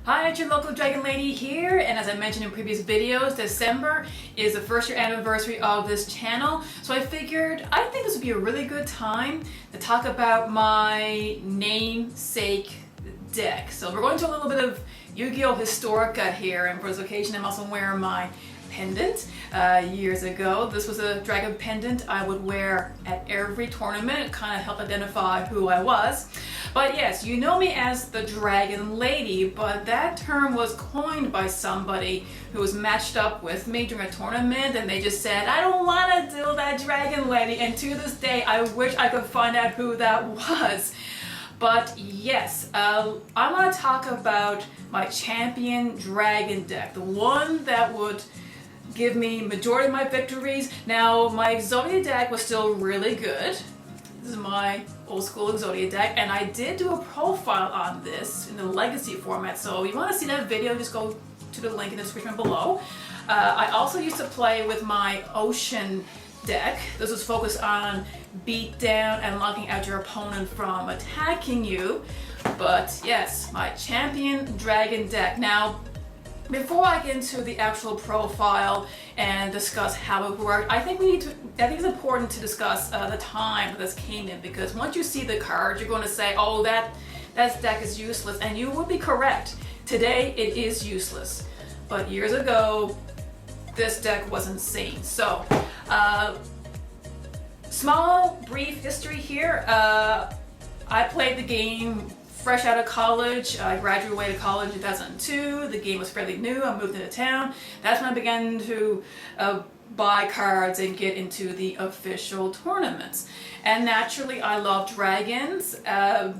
Hi, it's your local Dragon Lady here, and as I mentioned in previous videos, December is the first year anniversary of this channel, so I figured I think this would be a really good time to talk about my namesake deck. So we're going to a little bit of Yu-Gi-Oh! Historica here, and for this occasion I'm also wearing my pendant. Years ago, this was a dragon pendant I would wear at every tournament. It kind of helped identify who I was. But yes, you know me as the Dragon Lady, but that term was coined by somebody who was matched up with me during a tournament, and they just said, I don't want to do that Dragon Lady, and to this day I wish I could find out who that was. But yes, I want to talk about my champion dragon deck, the one that would give me majority of my victories. Now, my Exodia deck was still really good. This is my old school Exodia deck, and I did do a profile on this in the legacy format, so if you want to see that video, just go to the link in the description below. I also used to play with my Ocean deck. This was focused on beat down and locking out your opponent from attacking you. But yes, my champion dragon deck. Now, before I get into the actual profile and discuss how it worked, I think it's important to discuss the time this came in, because once you see the cards, you're going to say, oh, that deck is useless, and you would be correct. Today, it is useless. But years ago, this deck was insane. So, small, brief history here. I played the game fresh out of college. I graduated college in 2002. The game was fairly new. I moved into town. That's when I began to buy cards and get into the official tournaments. And naturally, I love dragons. I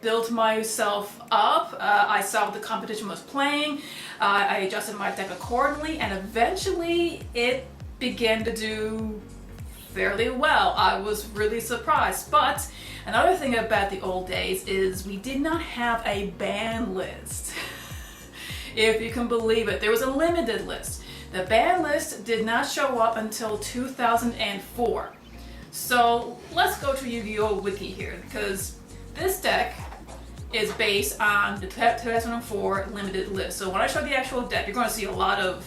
built myself up. I saw what the competition was playing. I adjusted my deck accordingly, and eventually it began to do fairly well. I was really surprised. But another thing about the old days is we did not have a ban list. If you can believe it, there was a limited list. The ban list did not show up until 2004. So let's go to Yu-Gi-Oh! Wiki here, because this deck is based on the 2004 limited list. So when I show the actual deck, you're going to see a lot of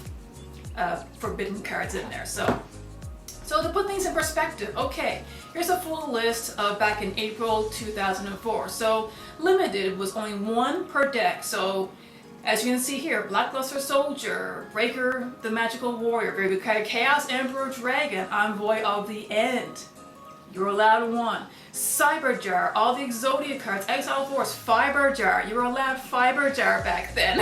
forbidden cards in there. So to put things in perspective, okay, here's a full list of back in April 2004. So limited was only one per deck. So as you can see here, Blackluster Soldier, Breaker the Magical Warrior, very good card, Chaos Emperor Dragon, Envoy of the End. You're allowed one. Cyber Jar, all the Exodia cards, Exile Force, Fiber Jar. You were allowed Fiber Jar back then.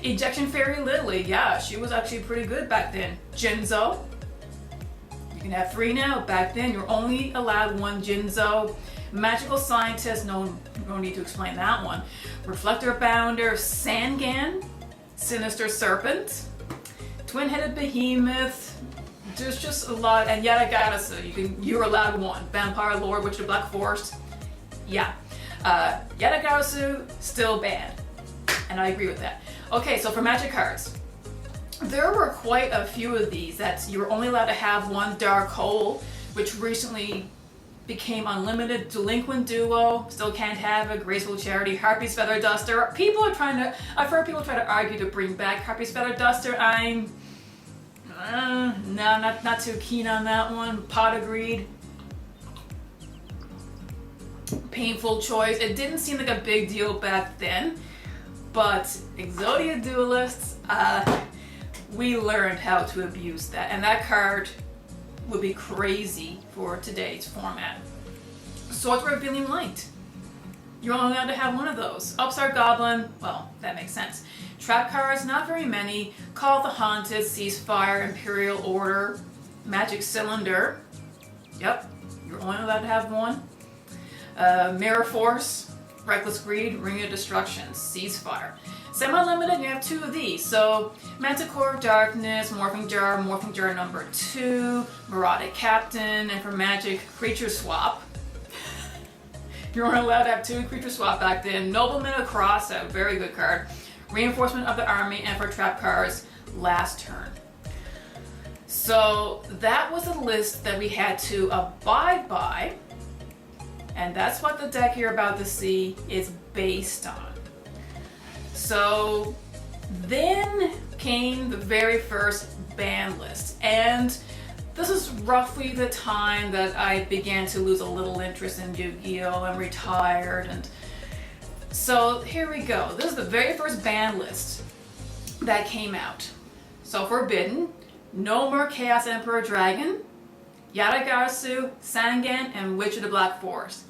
Ejection Fairy Lily, yeah, she was actually pretty good back then. Jinzo. You can have 3 now. Back then, you're only allowed 1 Jinzo. Magical Scientist, no need to explain that one. Reflector Bounder, Sangan, Sinister Serpent, Twin-Headed Behemoth. There's just a lot, and Yatagarasu, you're allowed 1. Vampire Lord, Witch of the Black Forest, yeah. Yatagarasu, still banned, and I agree with that. Okay, so for Magic cards, there were quite a few of these that you were only allowed to have 1 Dark Hole, which recently became unlimited. Delinquent Duo, still can't have it. Graceful Charity, Harpy's Feather Duster. I've heard people try to argue to bring back Harpy's Feather Duster. I'm not too keen on that one. Pot of Greed, painful choice. It didn't seem like a big deal back then, but Exodia Duelists, we learned how to abuse that, and that card would be crazy for today's format. Swords Revealing Light. You're only allowed to have 1 of those. Upstart Goblin, well, that makes sense. Trap cards, not very many. Call of the Haunted, Ceasefire, Imperial Order, Magic Cylinder. Yep, you're only allowed to have 1. Mirror Force, Reckless Greed, Ring of Destruction, Ceasefire. Semi-limited, you have 2 of these. So, Manticore of Darkness, Morphing Jar number 2, Marauding Captain, and for Magic, Creature Swap. You weren't allowed to have 2 Creature Swap back then. Nobleman of Crossout, very good card. Reinforcement of the Army, and for trap cards, Last Turn. So, that was a list that we had to abide by, and that's what the deck you're about to see is based on. So then came the very first ban list, and this is roughly the time that I began to lose a little interest in Yu-Gi-Oh! And retired, and so here we go. This is the very first ban list that came out. So Forbidden, no more Chaos Emperor Dragon, Yatagarasu, Sangan, and Witch of the Black Forest.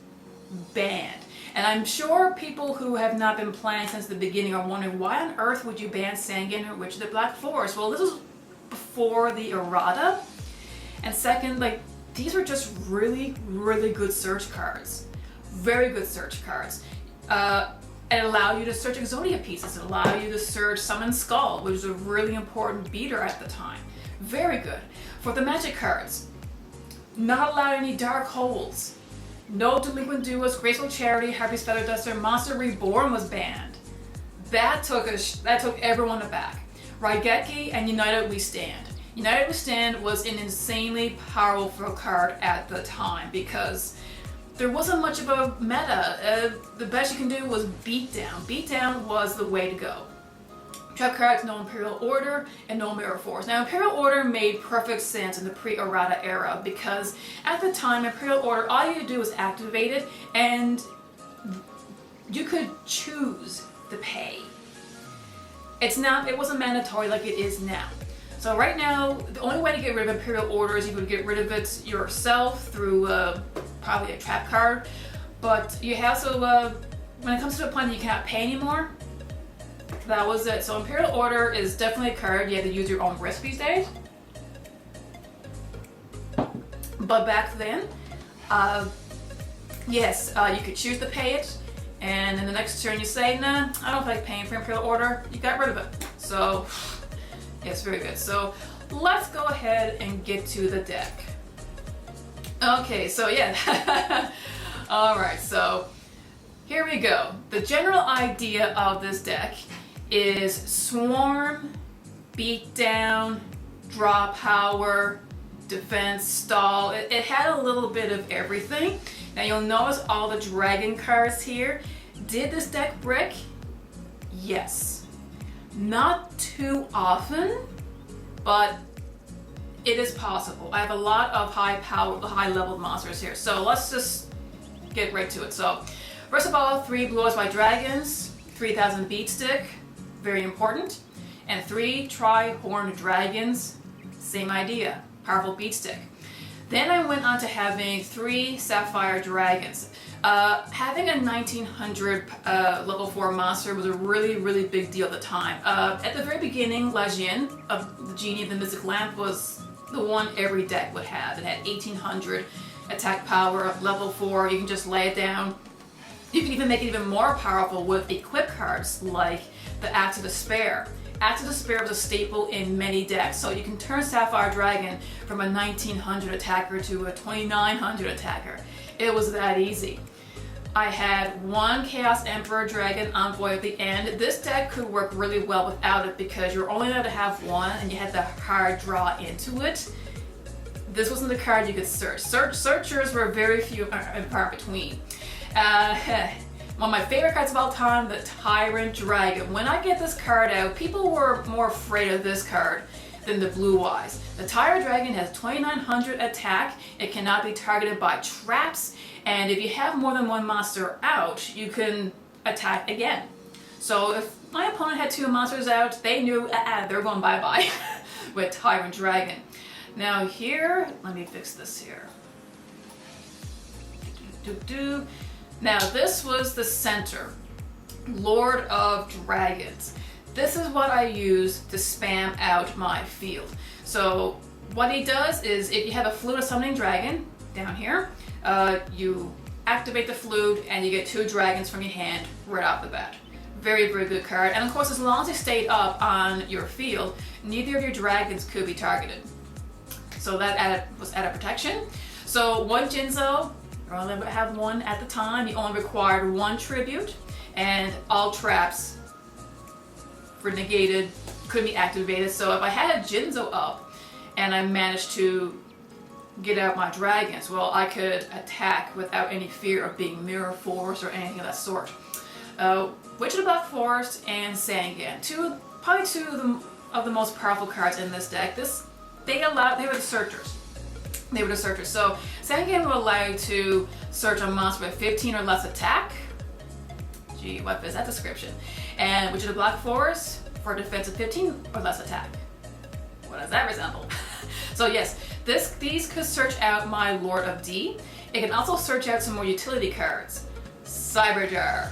Banned. And I'm sure people who have not been playing since the beginning are wondering, why on earth would you ban Sangan or Witch of the Black Forest? Well, this was before the errata. And second, like, these were just really, really good search cards. Very good search cards. It allowed you to search Exodia pieces. It allowed you to search Summon Skull, which was a really important beater at the time. Very good. For the Magic cards, not allowed any Dark Holes. No Delinquent Duos, Graceful Charity, Harpy's Feather Duster, Monster Reborn was banned. That took everyone aback. Raigeki and United We Stand. United We Stand was an insanely powerful card at the time because there wasn't much of a meta. The best you can do was Beatdown. Beatdown was the way to go. Trap cards, no Imperial Order, and no Mirror Force. Now, Imperial Order made perfect sense in the pre-errata era because at the time, Imperial Order, all you had to do was activate it, and you could choose the pay. It wasn't mandatory like it is now. So right now, the only way to get rid of Imperial Order is you could get rid of it yourself through probably a trap card. But you have when it comes to a point you cannot pay anymore, that was it. So Imperial Order is definitely a card you have to use your own risk these days. But back then, yes, you could choose to pay it, and in the next turn you say, nah, I don't like paying for Imperial Order. You got rid of it. So, yes, very good. So let's go ahead and get to the deck. Okay, so yeah. Alright, so here we go. The general idea of this deck is Swarm, Beatdown, Draw Power, Defense, Stall. It had a little bit of everything. Now you'll notice all the dragon cards here. Did this deck brick? Yes. Not too often, but it is possible. I have a lot of high level monsters here. So let's just get right to it. So first of all, 3 Blue Eyes White Dragons, 3000 Beat Stick, very important, and 3 Tri-Horned Dragons, same idea, powerful beat stick. Then I went on to having 3 Sapphire Dragons. Having a 1900 level 4 monster was a really, really big deal at the time. At the very beginning, Lajin of the Genie of the Mystic Lamp was the one every deck would have. It had 1800 attack power, level 4, you can just lay it down. You can even make it even more powerful with equip cards like the Axe of Despair. Axe of Despair was a staple in many decks, so you can turn Sapphire Dragon from a 1900 attacker to a 2900 attacker. It was that easy. I had 1 Chaos Emperor Dragon Envoy at the end. This deck could work really well without it because you're only allowed to have 1 and you had the hard draw into it. This wasn't the card you could search. Searchers were very few and far between. One of my favorite cards of all time, the Tyrant Dragon. When I get this card out, people were more afraid of this card than the Blue Eyes. The Tyrant Dragon has 2900 attack, it cannot be targeted by traps, and if you have more than 1 monster out, you can attack again. So if my opponent had 2 monsters out, they knew they're going bye-bye with Tyrant Dragon. Now here, let me fix this here. Now this was the center, Lord of Dragons. This is what I use to spam out my field. So what he does is if you have a Flute of Summoning Dragon down here, you activate the flute and you get 2 dragons from your hand right off the bat. Very, very good card. And of course, as long as they stayed up on your field, neither of your dragons could be targeted. So that was added protection. So 1 Jinzo, you only have 1 at the time. You only required 1 tribute, and all traps were negated, couldn't be activated. So if I had a Jinzo up and I managed to get out my dragons, well, I could attack without any fear of being Mirror Force or anything of that sort. Witch of the Black Forest and Sangan. Probably two of the most powerful cards in this deck. They were the searchers. They were the searchers. So Sangan will allow you to search a monster with 15 or less attack. Gee, what is that description? And Witch of the Black Forest for defense of 15 or less attack. What does that resemble? So yes, these could search out my Lord of D. It can also search out some more utility cards. Cyberjar.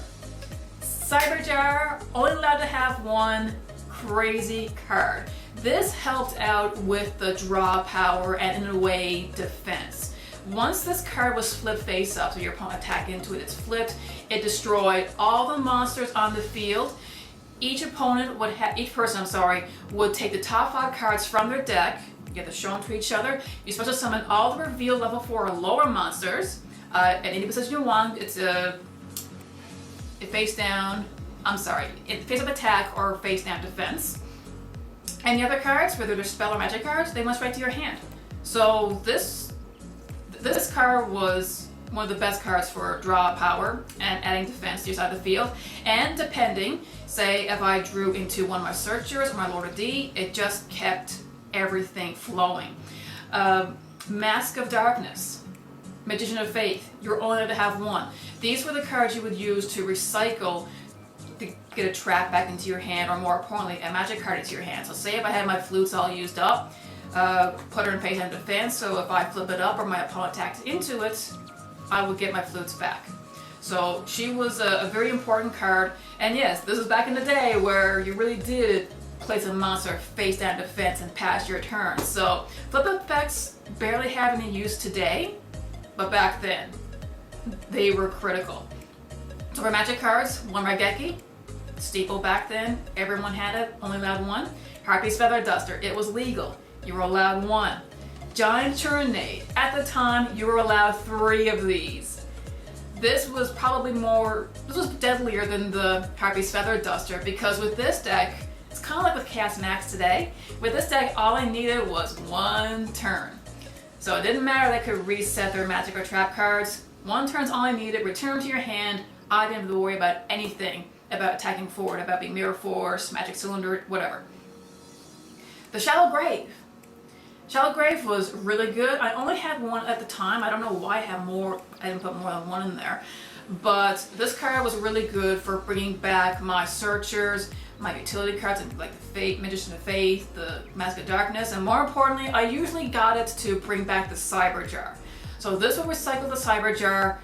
Cyberjar, only allowed to have one crazy card. This helped out with the draw power and in a way defense. Once this card was flipped face up, so your opponent attacked into it, it's flipped, it destroyed all the monsters on the field. Each person would take the top 5 cards from their deck. You have to show them to each other. You special summon all the reveal level 4 or lower monsters at any position you want. It's face up attack or face down defense. Any other cards, whether they're spell or magic cards, they must write to your hand. So this card was one of the best cards for draw power and adding defense to your side of the field. And depending, say if I drew into one of my searchers or my Lord of D, it just kept everything flowing. Mask of Darkness, Magician of Faith, you're only allowed to have one. These were the cards you would use to recycle to get a trap back into your hand, or more importantly, a magic card into your hand. So say if I had my flutes all used up, put her in face down defense, so if I flip it up or my opponent attacked into it, I would get my flutes back. So she was a very important card. And yes, this was back in the day where you really did place a monster face down defense and pass your turn. So flip effects barely have any use today, but back then they were critical. So for magic cards, one Raigeki, staple back then, everyone had it, only allowed one. Harpy's Feather Duster, it was legal, you were allowed one. Giant Churnade, at the time you were allowed 3 of these. This was deadlier than the Harpy's Feather Duster, because with this deck, it's kind of like with Chaos Max today. With this deck, all I needed was 1 turn. So it didn't matter, they could reset their magic or trap cards. 1 turn's all I needed, return to your hand. I didn't have to worry about anything about attacking forward, about being Mirror Force, Magic Cylinder, whatever. The Shallow Grave. Shallow Grave was really good. I only had 1 at the time. I don't know why I didn't put more than 1 in there. But this card was really good for bringing back my searchers, my utility cards like the Fate, Magician of Faith, the Mask of Darkness, and more importantly, I usually got it to bring back the Cyberjar. So this will recycle the Cyberjar,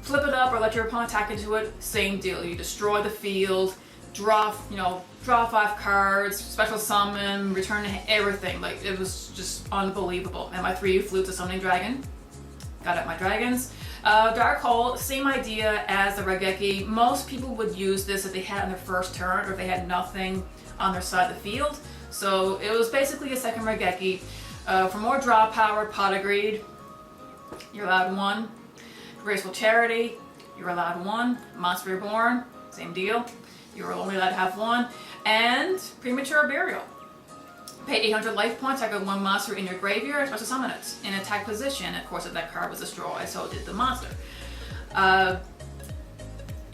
flip it up or let your opponent attack into it, same deal. You destroy the field, draw 5 cards, special summon, return everything. Like, it was just unbelievable. And my 3 flutes, a summoning dragon. Got out my dragons. Dark Hole, same idea as the Raigeki. Most people would use this if they had on their first turn or if they had nothing on their side of the field. So it was basically a second Raigeki. For more draw power, Pot of Greed, you're allowed 1. Graceful Charity, you're allowed 1. Monster Reborn, same deal. You're only allowed to have 1. And Premature Burial. Pay 800 life points, I got 1 monster in your graveyard, special summon it in attack position. Of course, if that card was destroyed, so did the monster.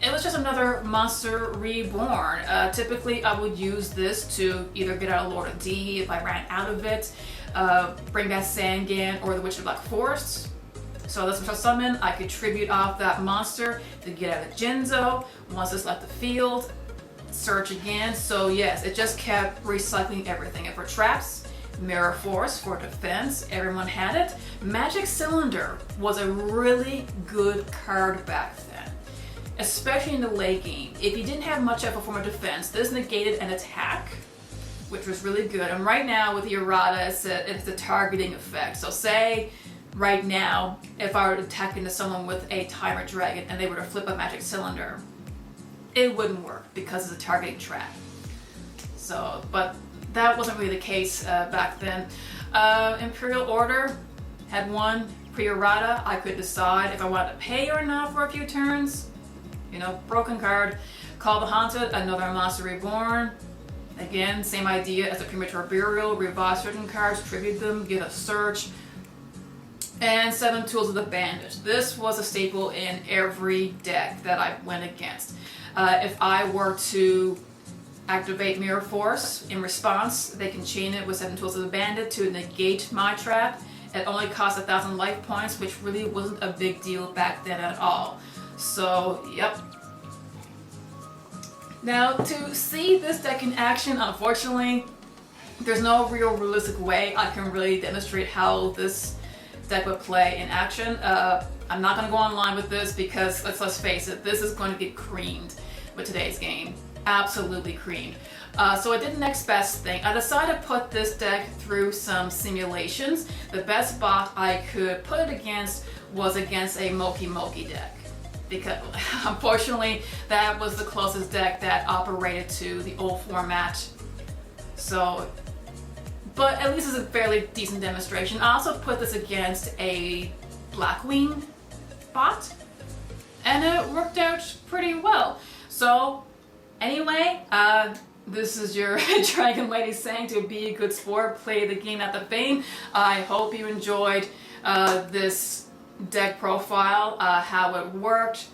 It was just another monster reborn. Typically, I would use this to either get out a Lord of D if I ran out of it, bring back Sangan or the Witch of the Black Forest. So this special summon, I could tribute off that monster to get out of Jinzo. Once it's left the field, search again. So yes, it just kept recycling everything. And for traps, Mirror Force for defense, everyone had it. Magic Cylinder was a really good card back then, especially in the late game. If you didn't have much of a form of defense, this negated an attack, which was really good. And right now with the errata, it's a targeting effect. So say right now, if I were to attack into someone with a Timer Dragon and they were to flip a Magic Cylinder, it wouldn't work because it's a targeting trap. So, but that wasn't really the case back then. Imperial Order had 1 pre-errata. I could decide if I wanted to pay or not for a few turns. Broken card. Call the Haunted, another Monster Reborn. Again, same idea as the Premature Burial. Revive certain cards, tribute them, get a search. and 7 Tools of the Bandit. This was a staple in every deck that I went against. If I were to activate Mirror Force in response, they can chain it with 7 Tools of the Bandit to negate my trap. It only costs 1,000 life points, which really wasn't a big deal back then at all. So, yep. Now, to see this deck in action, unfortunately, there's no real realistic way I can really demonstrate how this deck would play in action. I'm not going to go online with this because, let's face it, this is going to get creamed with today's game. Absolutely creamed. So I did the next best thing. I decided to put this deck through some simulations. The best bot I could put it against was against a Moki Moki deck, because unfortunately that was the closest deck that operated to the old format. So, but at least it's a fairly decent demonstration. I also put this against a Blackwing bot, and it worked out pretty well. So anyway, this is your Dragon Lady saying to be a good sport, play the game at the fame. I hope you enjoyed this deck profile, how it worked.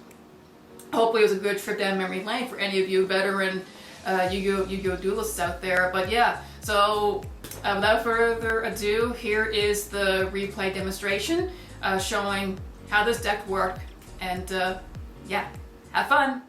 Hopefully it was a good trip down memory lane for any of you veteran Yu-Gi-Oh duelists out there. But yeah, so without further ado, here is the replay demonstration showing how this deck worked, and yeah, have fun!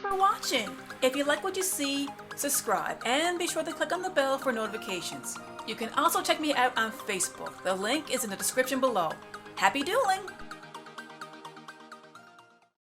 for watching. If you like what you see, subscribe and be sure to click on the bell for notifications. You can also check me out on Facebook. The link is in the description below. Happy dueling!